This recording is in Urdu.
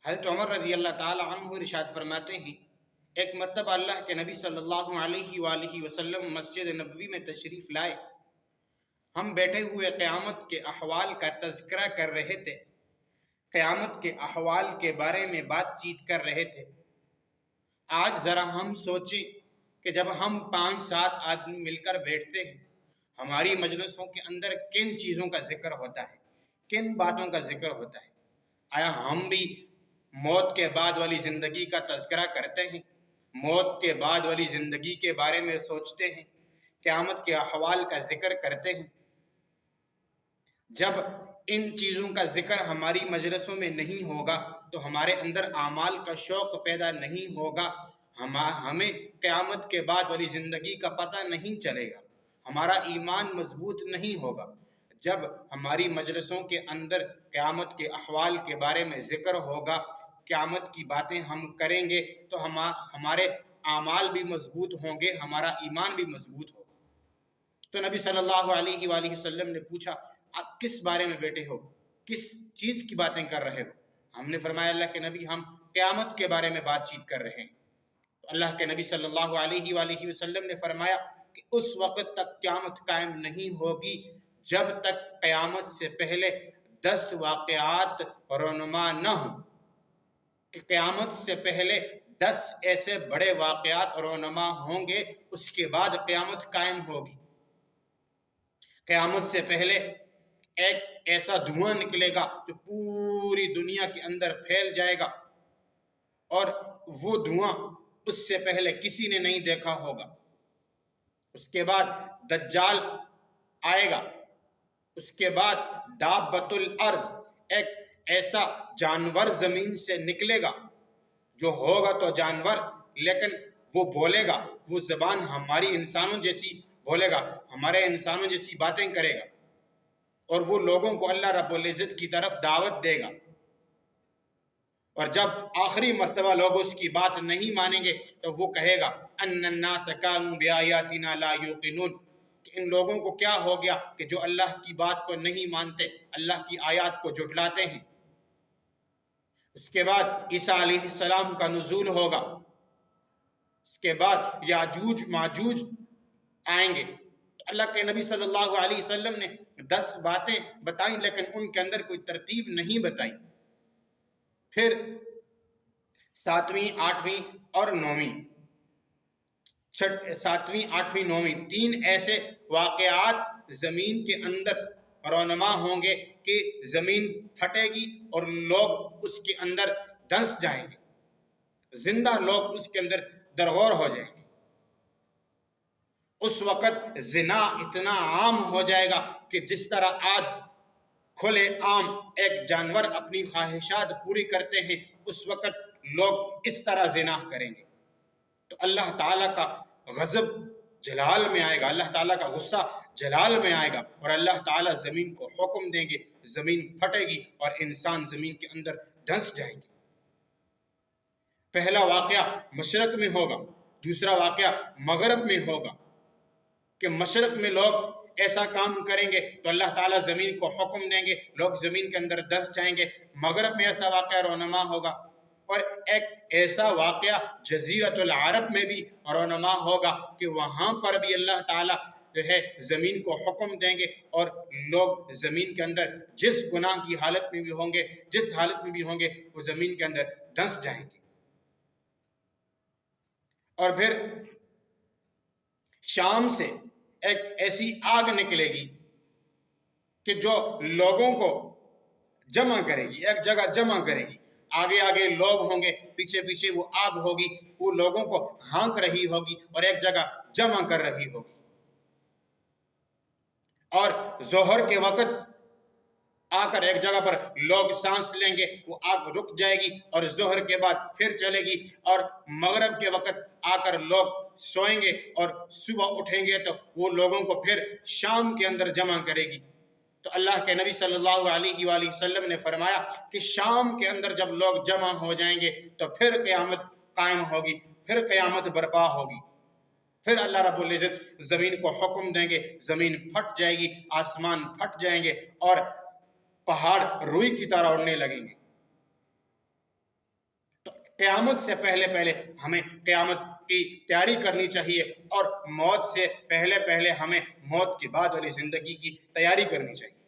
حضرت عمر رضی اللہ تعالی عنہ ارشاد فرماتے ہیں، ایک مرتبہ اللہ کے نبی صلی اللہ علیہ وآلہ وسلم مسجد نبوی میں تشریف لائے۔ ہم بیٹھے ہوئے قیامت کے احوال کا تذکرہ کر رہے تھے، قیامت کے احوال کے بارے میں بات چیت کر رہے تھے۔ آج ذرا ہم سوچیں کہ جب ہم 5-7 آدمی مل کر بیٹھتے ہیں، ہماری مجلسوں کے اندر کن چیزوں کا ذکر ہوتا ہے، کن باتوں کا ذکر ہوتا ہے؟ آیا ہم بھی موت کے بعد والی زندگی کا تذکرہ کرتے ہیں، موت کے بعد والی زندگی کے بارے میں سوچتے ہیں، قیامت کے احوال کا ذکر کرتے ہیں؟ جب ان چیزوں کا ذکر ہماری مجلسوں میں نہیں ہوگا تو ہمارے اندر اعمال کا شوق پیدا نہیں ہوگا، ہمیں قیامت کے بعد والی زندگی کا پتہ نہیں چلے گا، ہمارا ایمان مضبوط نہیں ہوگا۔ جب ہماری مجلسوں کے اندر قیامت کے احوال کے بارے میں ذکر ہوگا، قیامت کی باتیں ہم کریں گے تو ہمارے اعمال بھی مضبوط ہوں گے، ہمارا ایمان بھی مضبوط ہوگا۔ تو نبی صلی اللہ علیہ وآلہ وسلم نے پوچھا، آپ کس بارے میں بیٹھے ہو، کس چیز کی باتیں کر رہے ہو؟ ہم نے فرمایا، اللہ کے نبی ہم قیامت کے بارے میں بات چیت کر رہے ہیں۔ تو اللہ کے نبی صلی اللہ علیہ وآلہ وسلم نے فرمایا کہ اس وقت تک قیامت قائم نہیں ہوگی جب تک قیامت سے پہلے 10 واقعات رونما نہ ہوں، کہ قیامت سے پہلے 10 ایسے بڑے واقعات رونما ہوں گے، اس کے بعد قیامت قائم ہوگی۔ قیامت سے پہلے ایک ایسا دھواں نکلے گا جو پوری دنیا کے اندر پھیل جائے گا، اور وہ دھواں اس سے پہلے کسی نے نہیں دیکھا ہوگا۔ اس کے بعد دجال آئے گا، اس کے بعد دابۃ الارض، ایک ایسا جانور زمین سے نکلے گا جو ہوگا تو جانور، لیکن وہ بولے گا، وہ زبان ہماری انسانوں جیسی بولے گا، ہمارے انسانوں جیسی باتیں کرے گا، اور وہ لوگوں کو اللہ رب العزت کی طرف دعوت دے گا۔ اور جب آخری مرتبہ لوگ اس کی بات نہیں مانیں گے تو وہ کہے گا ان الناس کانوا بآیاتنا لا یوقنون، کہ ان لوگوں کو کیا ہو گیا کہ جو اللہ کی بات کو نہیں مانتے، اللہ کی آیات کو جھٹلاتے ہیں۔ اس کے بعد عیسیٰ علیہ السلام کا نزول ہوگا، اس کے بعد یاجوج ماجوج آئیں گے۔ تو اللہ کے نبی صلی اللہ علیہ وسلم نے 10 باتیں بتائیں، لیکن ان کے اندر کوئی ترتیب نہیں بتائی۔ پھر 7ویں 8ویں اور 9ویں، 7ویں 8ویں 9ویں 3 ایسے واقعات زمین کے اندر رونما ہوں گے کہ زمین پھٹے گی اور لوگ اس کے اندر دھنس جائیں گے، زندہ لوگ اس کے اندر درغور ہو جائیں گے۔ اس وقت زنا اتنا عام ہو جائے گا کہ جس طرح آج کھلے عام ایک جانور اپنی خواہشات پوری کرتے ہیں، اس وقت لوگ اس طرح زنا کریں گے۔ تو اللہ تعالیٰ کا غضب جلال میں آئے گا، اللہ تعالیٰ کا غصہ جلال میں آئے گا، اور اللہ تعالیٰ زمین کو حکم دیں گے، زمین پھٹے گی اور انسان زمین کے اندر دھنس جائیں گے۔ پہلا واقعہ مشرق میں ہوگا، دوسرا واقعہ مغرب میں ہوگا، کہ مشرق میں لوگ ایسا کام کریں گے تو اللہ تعالیٰ زمین کو حکم دیں گے، لوگ زمین کے اندر دھنس جائیں گے۔ مغرب میں ایسا واقعہ رونما ہوگا، اور ایک ایسا واقعہ جزیرۃ العرب میں بھی رونما ہوگا کہ وہاں پر بھی اللہ تعالیٰ جو ہے زمین کو حکم دیں گے، اور لوگ زمین کے اندر جس گناہ کی حالت میں بھی ہوں گے، جس حالت میں بھی ہوں گے، وہ زمین کے اندر دھنس جائیں گے۔ اور پھر شام سے ایک ایسی آگ نکلے گی کہ جو لوگوں کو جمع کرے گی، ایک جگہ جمع کرے گی، آگے آگے لوگ ہوں گے، پیچھے پیچھے وہ آگ ہوگی، وہ لوگوں کو ہانک رہی ہوگی اور ایک جگہ جمع کر رہی ہوگی۔ اور ظہر کے وقت آ کر ایک جگہ پر لوگ سانس لیں گے، وہ آگ رک جائے گی اور ظہر کے بعد پھر چلے گی، اور مغرب کے وقت آ کر لوگ سوئیں گے اور صبح اٹھیں گے تو وہ لوگوں کو پھر شام کے اندر جمع کرے گی۔ تو اللہ کے نبی صلی اللہ علیہ وآلہ وسلم نے فرمایا کہ شام کے اندر جب لوگ جمع ہو جائیں گے تو پھر قیامت قائم ہوگی، پھر قیامت برپا ہوگی، پھر اللہ رب العزت زمین کو حکم دیں گے، زمین پھٹ جائے گی، آسمان پھٹ جائیں گے، اور پہاڑ روئی کی طرح اڑنے لگیں گے۔ قیامت سے پہلے پہلے ہمیں قیامت کی تیاری کرنی چاہیے، اور موت سے پہلے پہلے ہمیں موت کے بعد والی زندگی کی تیاری کرنی چاہیے۔